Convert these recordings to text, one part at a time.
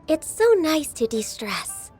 It's so nice to de-stress.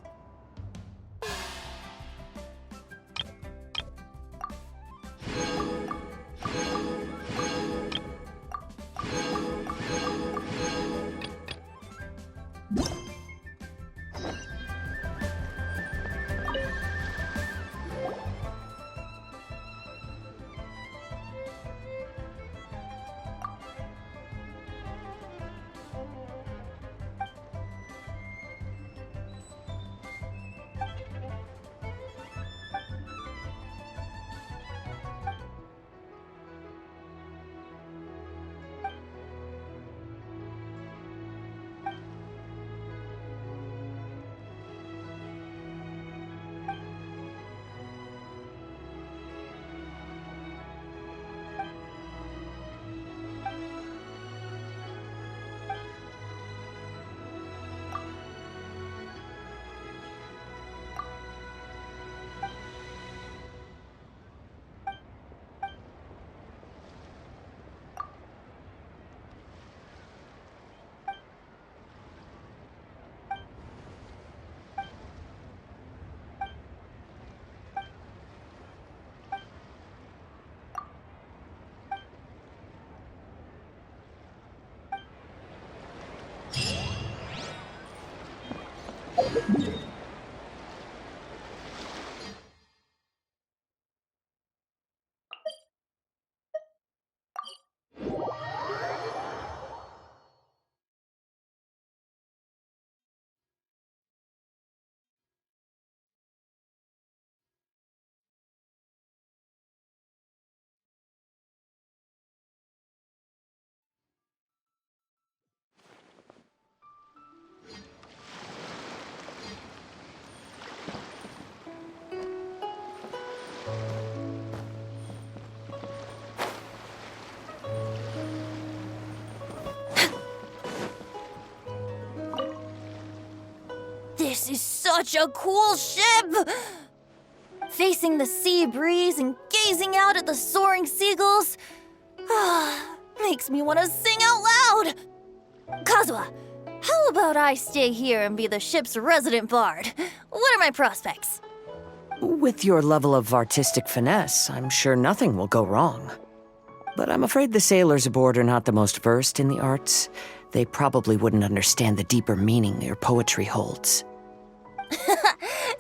This is such a cool ship! Facing the sea breeze and gazing out at the soaring seagulls, makes me want to sing out loud! Kazuha, how about I stay here and be the ship's resident bard? What are my prospects? With your level of artistic finesse, I'm sure nothing will go wrong. But I'm afraid the sailors aboard are not the most versed in the arts. They probably wouldn't understand the deeper meaning your poetry holds.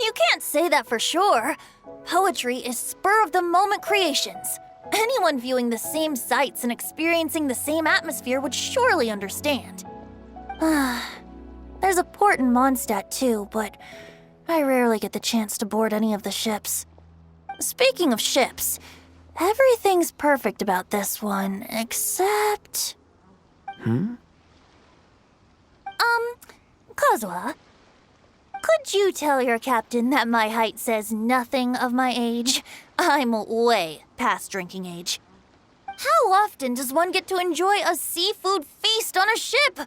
You can't say that for sure. Poetry is spur-of-the-moment creations. Anyone viewing the same sights and experiencing the same atmosphere would surely understand. There's a port in Mondstadt too, but I rarely get the chance to board any of the ships. Speaking of ships, everything's perfect about this one, except... Kazuha, could you tell your captain that my height says nothing of my age? I'm way past drinking age. How often does one get to enjoy a seafood feast on a ship?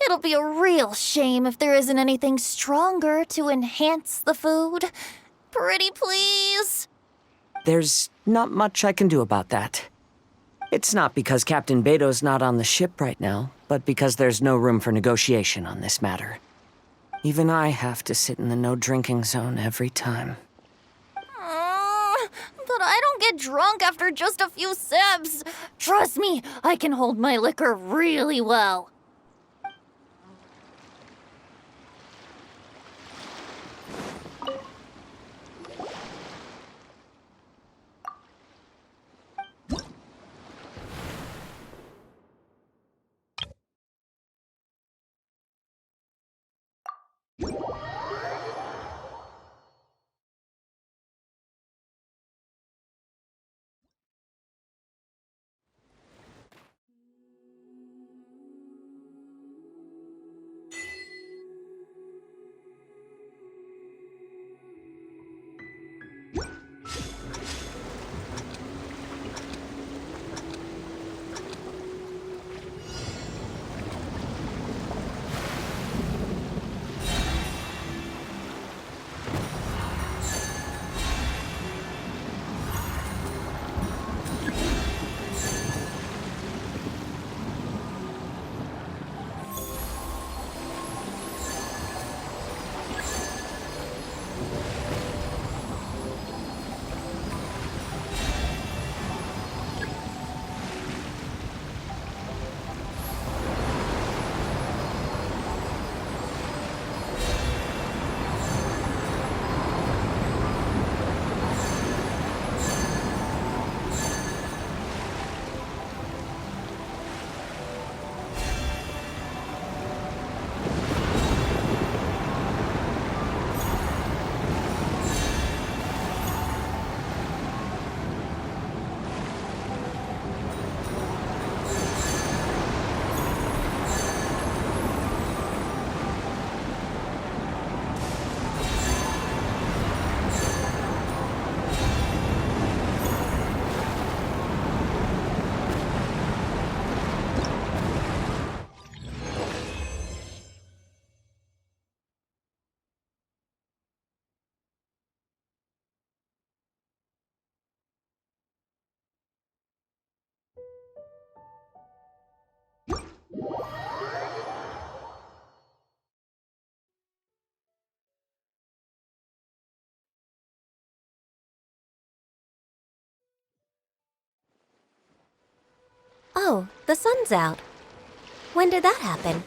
It'll be a real shame if there isn't anything stronger to enhance the food. Pretty please? There's not much I can do about that. It's not because Captain Beto's not on the ship right now, but because there's no room for negotiation on this matter. Even I have to sit in the no-drinking zone every time. But I don't get drunk after just a few sips. Trust me, I can hold my liquor really well. Oh, the sun's out. When did that happen?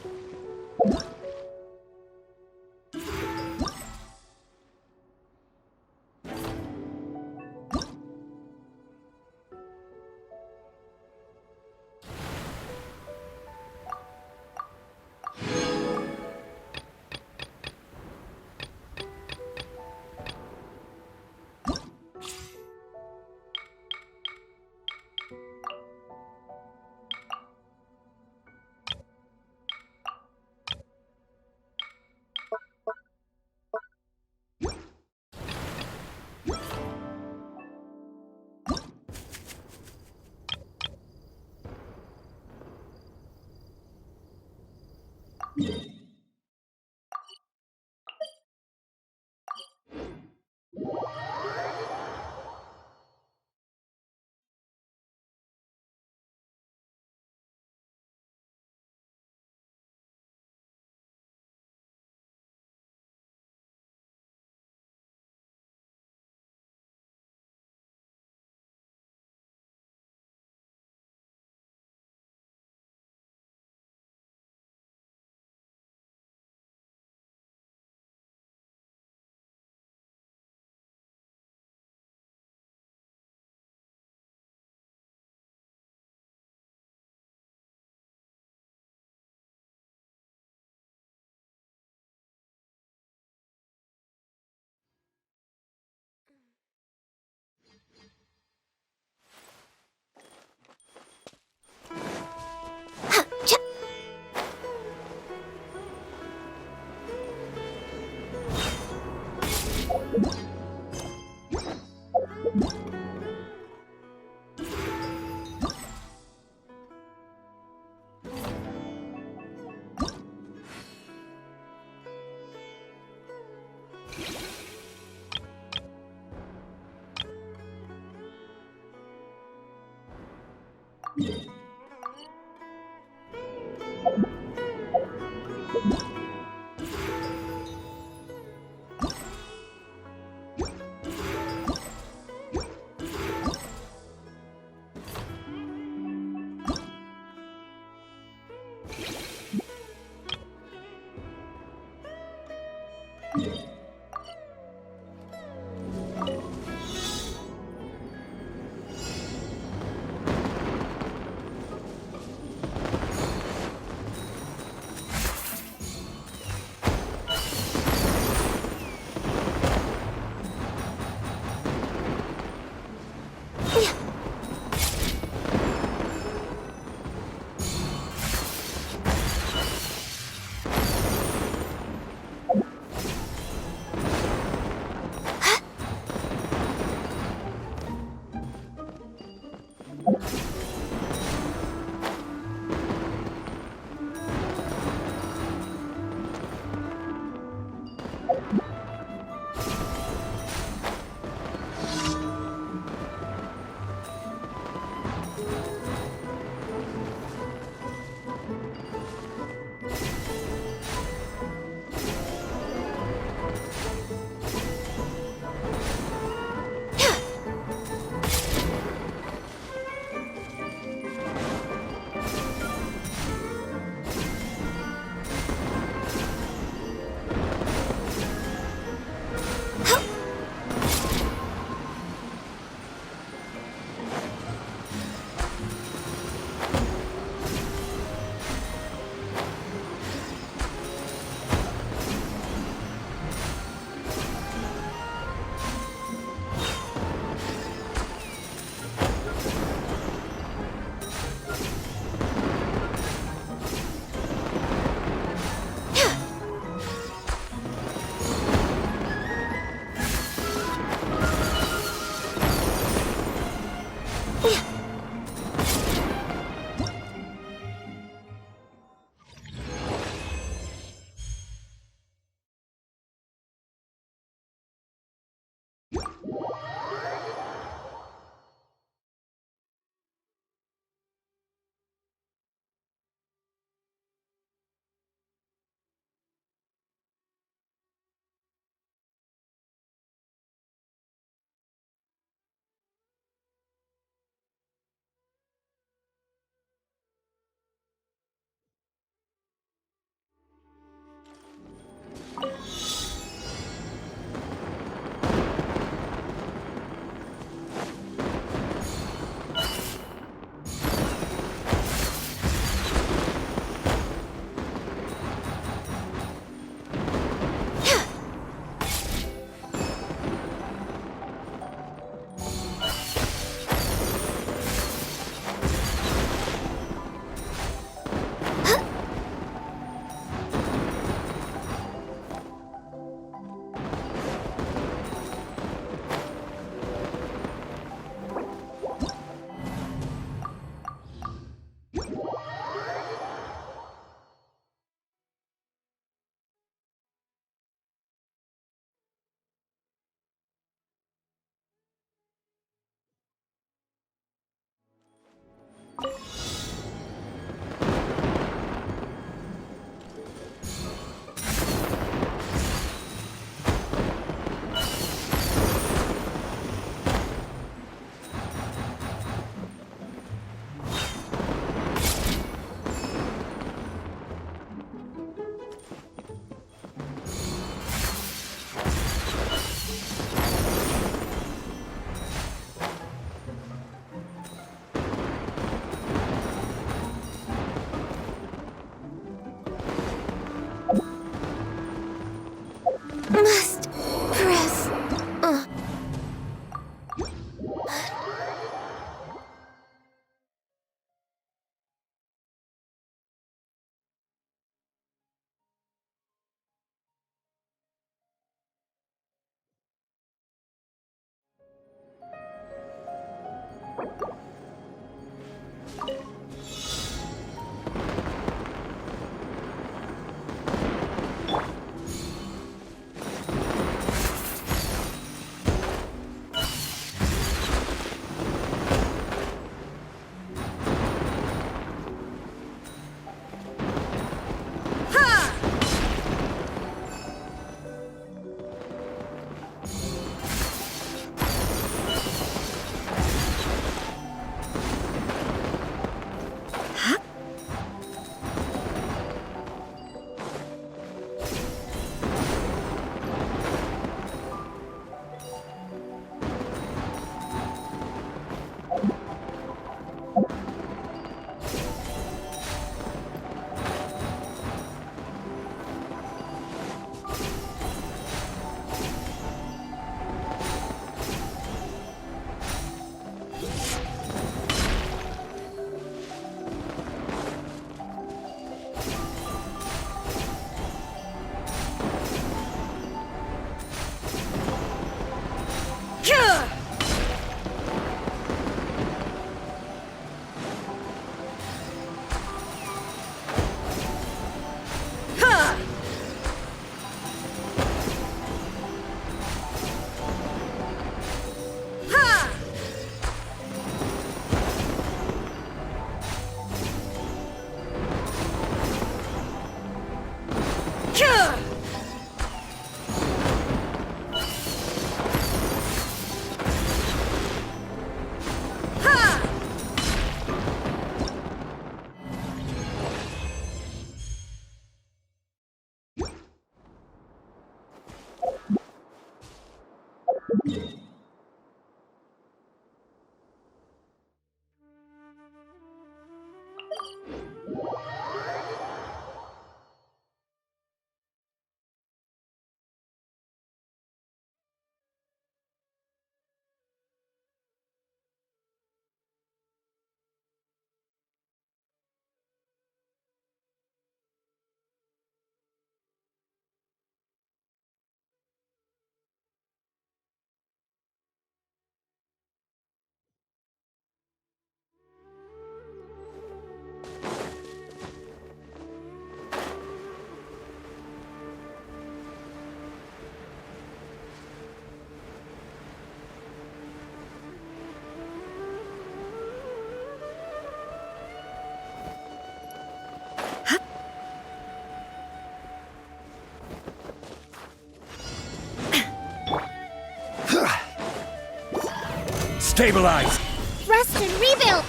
Stabilize! Rest and rebuild!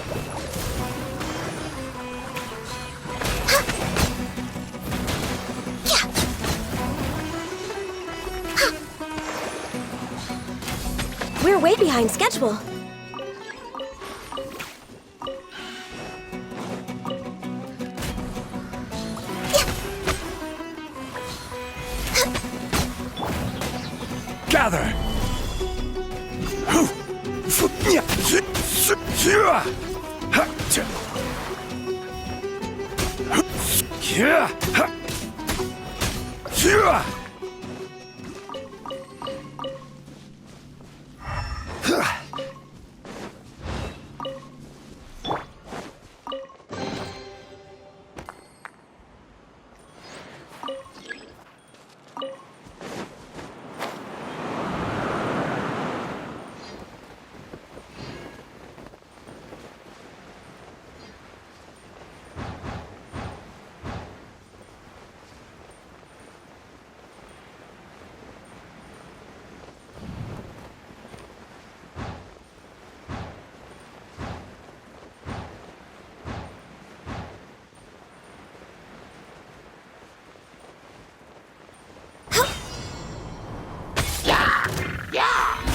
We're way behind schedule. Gather!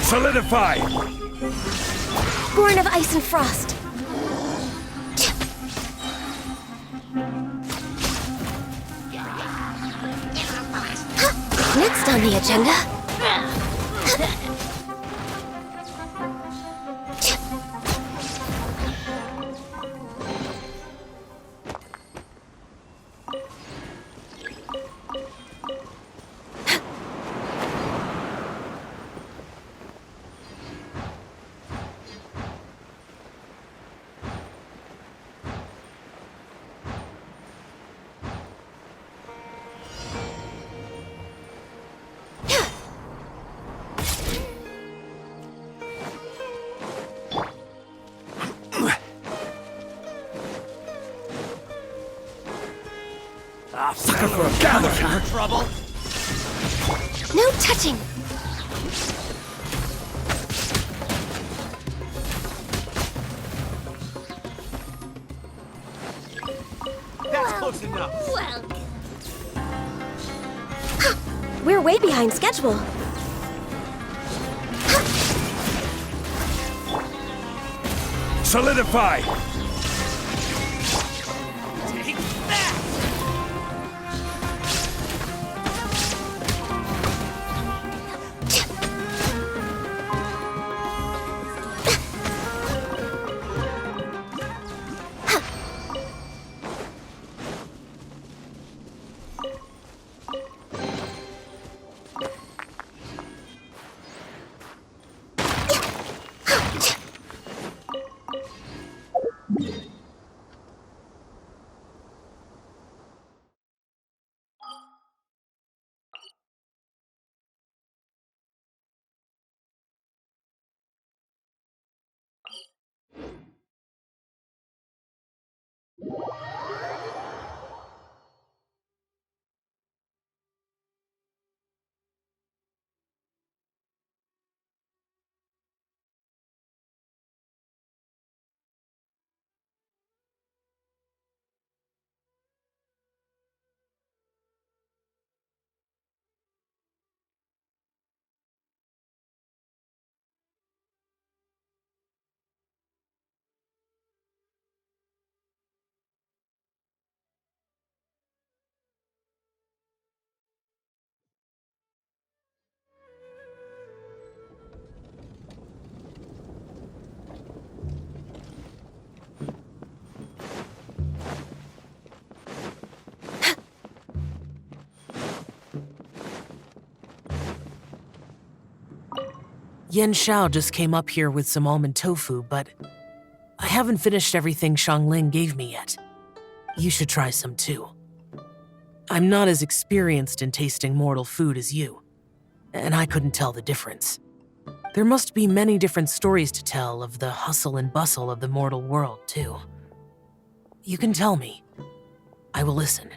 Solidify! Born of ice and frost. Next on the agenda. Sucker for a gather! For trouble? No touching. That's close enough. Well, We're way behind schedule. Solidify! Take that! Yen Xiao just came up here with some almond tofu, but I haven't finished everything Xiangling gave me yet. You should try some too. I'm not as experienced in tasting mortal food as you, and I couldn't tell the difference. There must be many different stories to tell of the hustle and bustle of the mortal world, too. You can tell me. I will listen.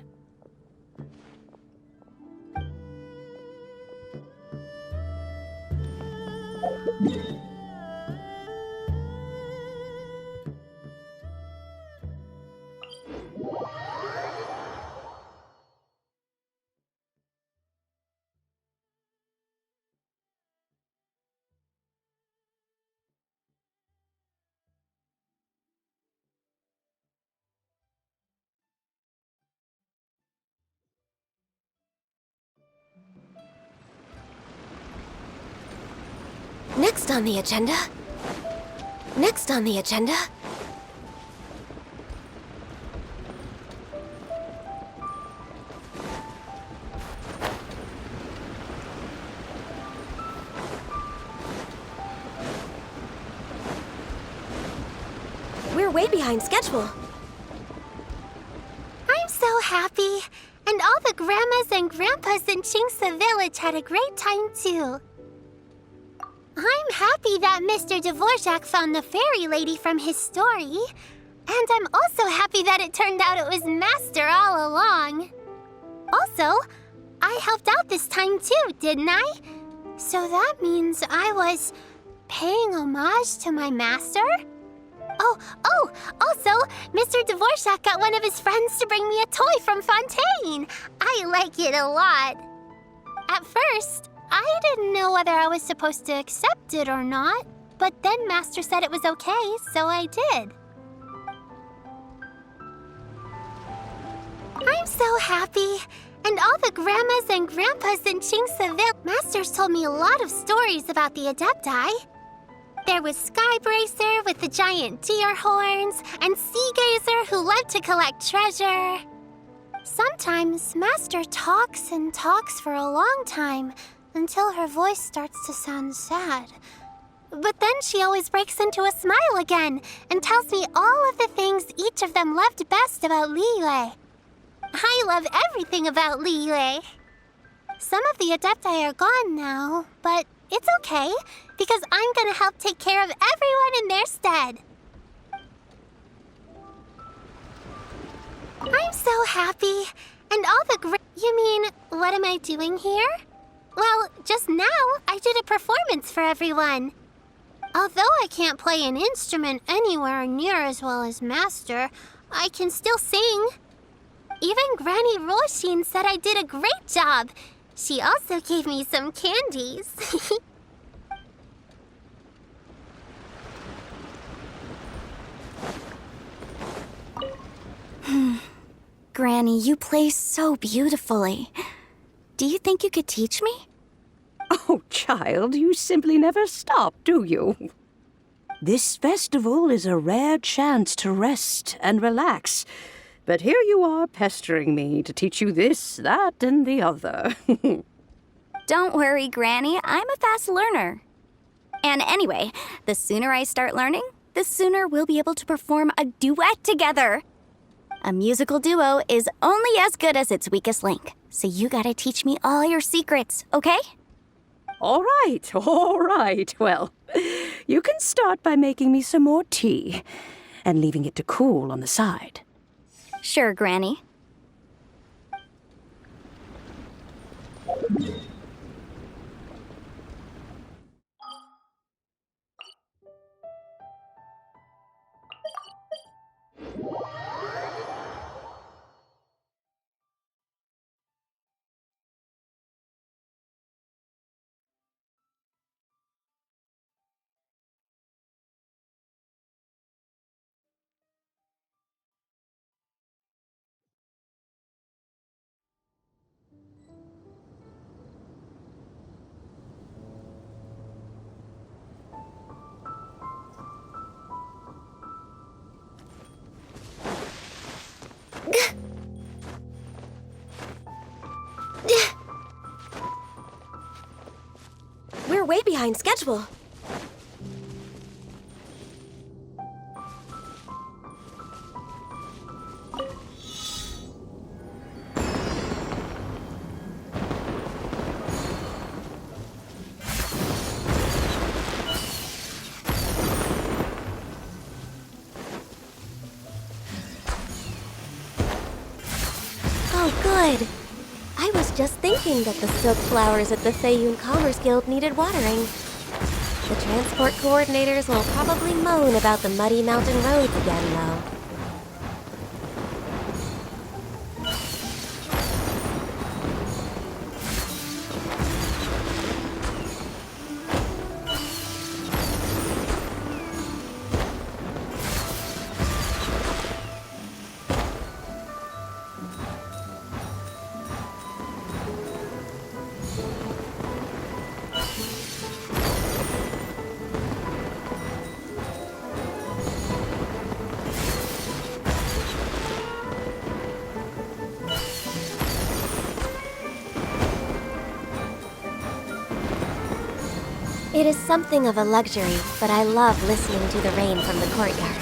Next on the agenda. Next on the agenda. We're way behind schedule. I'm so happy. And all the grandmas and grandpas in Chingsa Village had a great time too. I'm happy that Mr. Dvorak found the fairy lady from his story. And I'm also happy that it turned out it was Master all along. Also, I helped out this time too, didn't I? So that means I was paying homage to my master? Also, Mr. Dvorak got one of his friends to bring me a toy from Fontaine. I like it a lot. At first, I didn't know whether I was supposed to accept it or not, but then Master said it was okay, so I did. I'm so happy. And all the grandmas and grandpas in Chingsaville, Masters told me a lot of stories about the Adepti. There was Skybracer with the giant deer horns, and Seagazer who loved to collect treasure. Sometimes Master talks and talks for a long time, until her voice starts to sound sad. But then she always breaks into a smile again, and tells me all of the things each of them loved best about Liyue. I love everything about Liyue. Some of the Adepti are gone now, but it's okay, because I'm gonna help take care of everyone in their stead. I'm so happy. And all the You mean, what am I doing here? Well, just now, I did a performance for everyone. Although I can't play an instrument anywhere near as well as Master, I can still sing. Even Granny Roshin said I did a great job. She also gave me some candies. Granny, you play so beautifully. Do you think you could teach me? Oh, child, you simply never stop, do you? This festival is a rare chance to rest and relax. But here you are pestering me to teach you this, that, and the other. Don't worry, Granny. I'm a fast learner. And anyway, the sooner I start learning, the sooner we'll be able to perform a duet together. A musical duo is only as good as its weakest link. So you gotta teach me all your secrets, okay? All right. Well, you can start by making me some more tea and leaving it to cool on the side. Sure, Granny. We're way behind schedule. Oh, good. I was just thinking that the silk flowers at the Feiyun Commerce Guild needed watering. The transport coordinators will probably moan about the muddy mountain roads again, though. It is something of a luxury, but I love listening to the rain from the courtyard.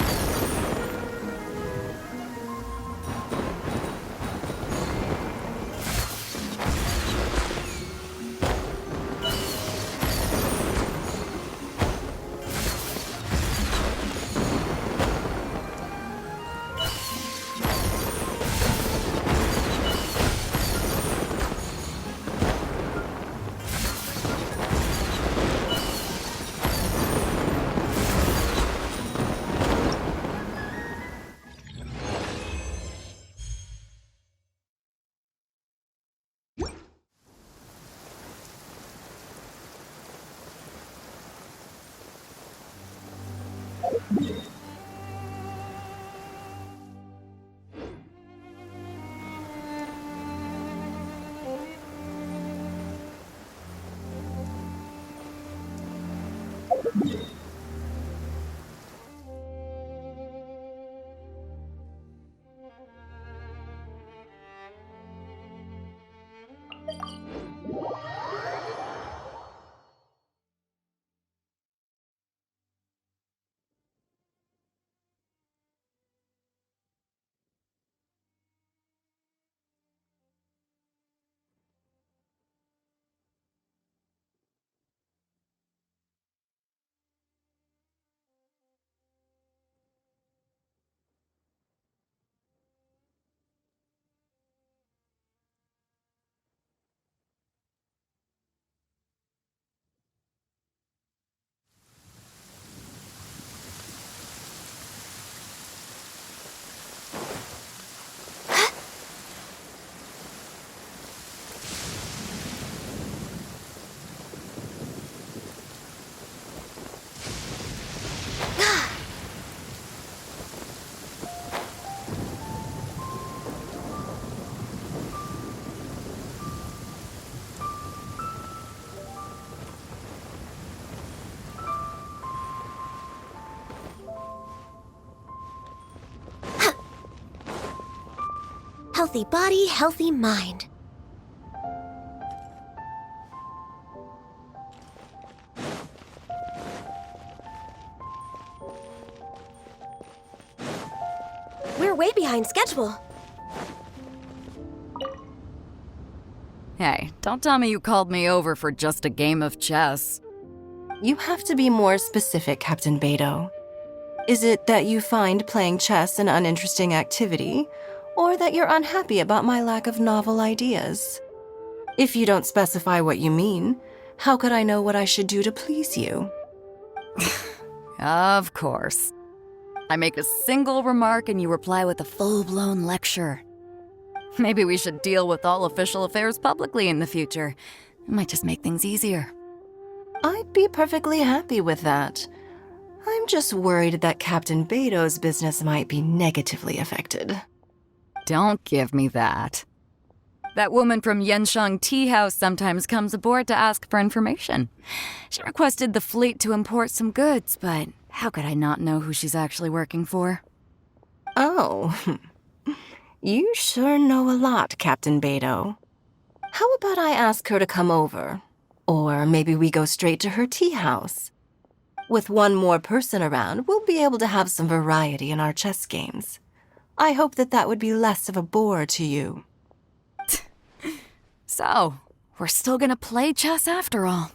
Healthy body, healthy mind. We're way behind schedule. Hey, don't tell me you called me over for just a game of chess. You have to be more specific, Captain Beto. Is it that you find playing chess an uninteresting activity, or that you're unhappy about my lack of novel ideas? If you don't specify what you mean, how could I know what I should do to please you? Of course. I make a single remark and you reply with a full-blown lecture. Maybe we should deal with all official affairs publicly in the future. It might just make things easier. I'd be perfectly happy with that. I'm just worried that Captain Beto's business might be negatively affected. Don't give me that. That woman from Genshin Tea House sometimes comes aboard to ask for information. She requested the fleet to import some goods, but how could I not know who she's actually working for? Oh, you sure know a lot, Captain Beto. How about I ask her to come over? Or maybe we go straight to her tea house. With one more person around, we'll be able to have some variety in our chess games. I hope that would be less of a bore to you. So, we're still gonna play chess after all.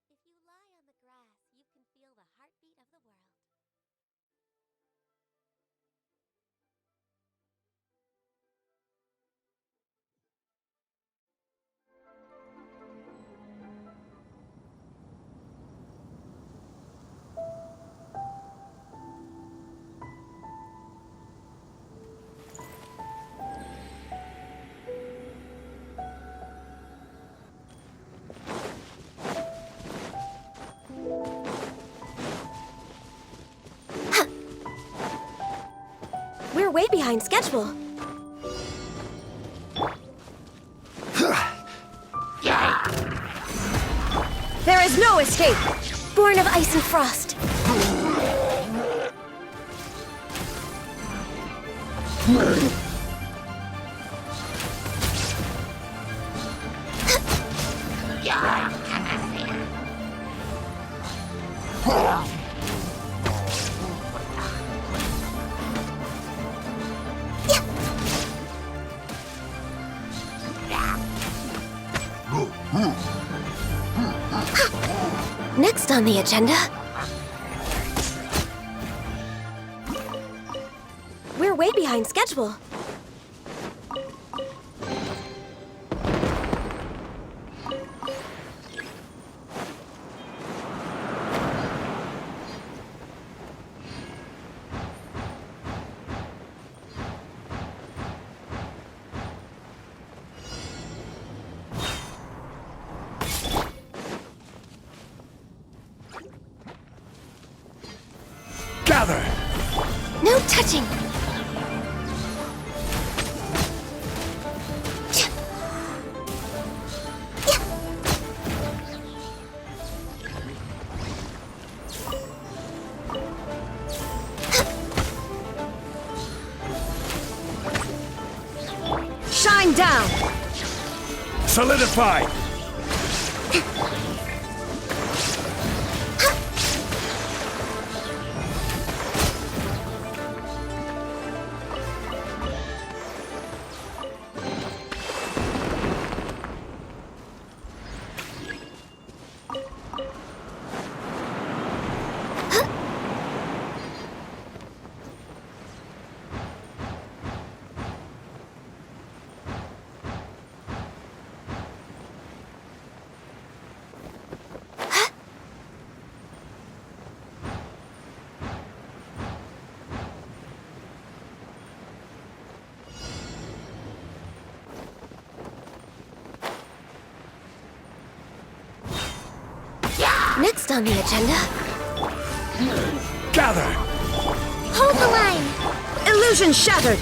If you lie on the grass, you can feel the heartbeat of the world. way behind schedule. There is no escape! Born of ice and frost. Next on the agenda, we're way behind schedule. Gather! No touching! Shine down! Solidify! Next on the agenda, Gather! Hold the line! illusion shattered!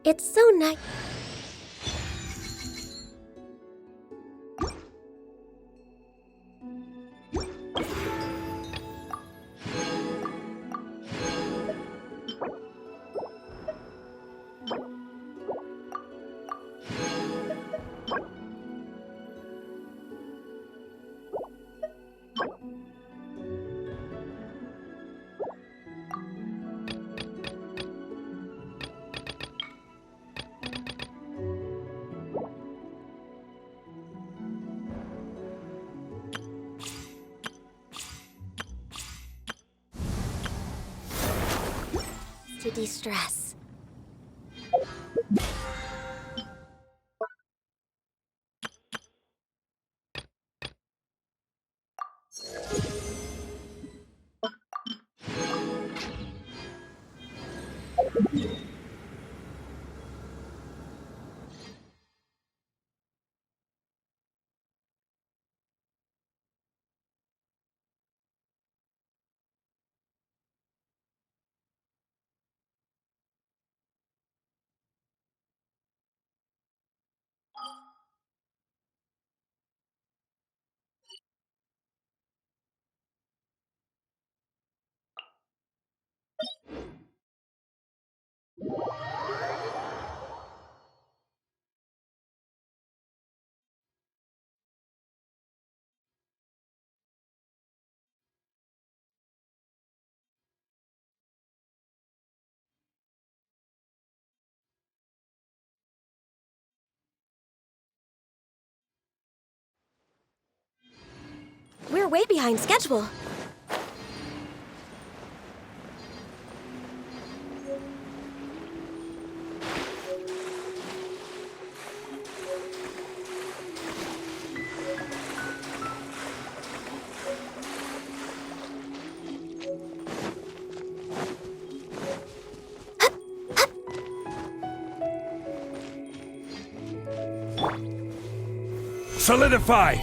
It's so nice. To de-stress. We're way behind schedule. Solidify!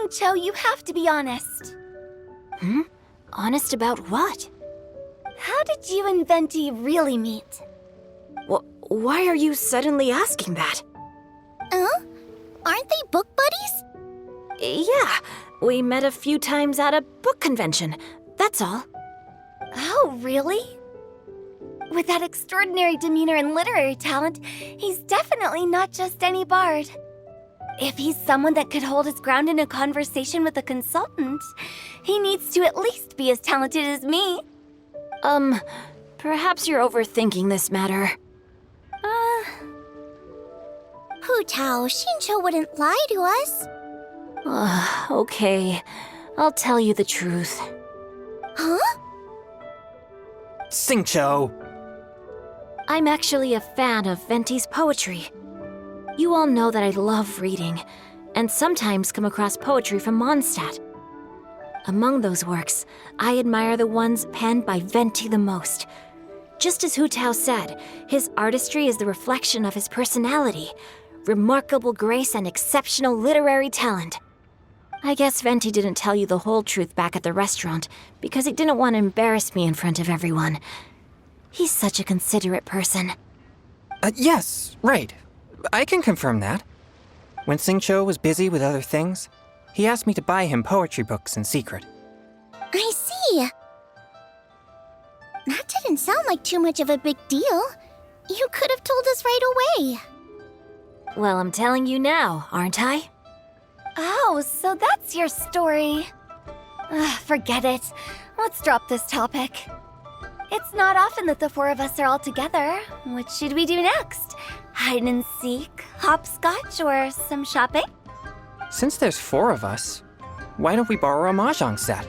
Cho, you have to be honest. Honest about what? How did you and Venti really meet? Why are you suddenly asking that? Aren't they book buddies? Yeah, we met a few times at a book convention. That's all. Oh, really? With that extraordinary demeanor and literary talent, he's definitely not just any bard. If he's someone that could hold his ground in a conversation with a consultant, he needs to at least be as talented as me. Perhaps you're overthinking this matter. Hu Tao, Xinqiu wouldn't lie to us. Okay. I'll tell you the truth. Huh? Xingqiu! I'm actually a fan of Venti's poetry. You all know that I love reading, and sometimes come across poetry from Mondstadt. Among those works, I admire the ones penned by Venti the most. Just as Hu Tao said, his artistry is the reflection of his personality, remarkable grace and exceptional literary talent. I guess Venti didn't tell you the whole truth back at the restaurant, because he didn't want to embarrass me in front of everyone. He's such a considerate person. Yes, right. I can confirm that. When Xingqiu was busy with other things, he asked me to buy him poetry books in secret. I see. That didn't sound like too much of a big deal. You could have told us right away. Well, I'm telling you now, aren't I? Oh, so that's your story. Forget it. Let's drop this topic. It's not often that the four of us are all together. What should we do next? Hide and seek, hopscotch, or some shopping? Since there's 4 of us, why don't we borrow a mahjong set?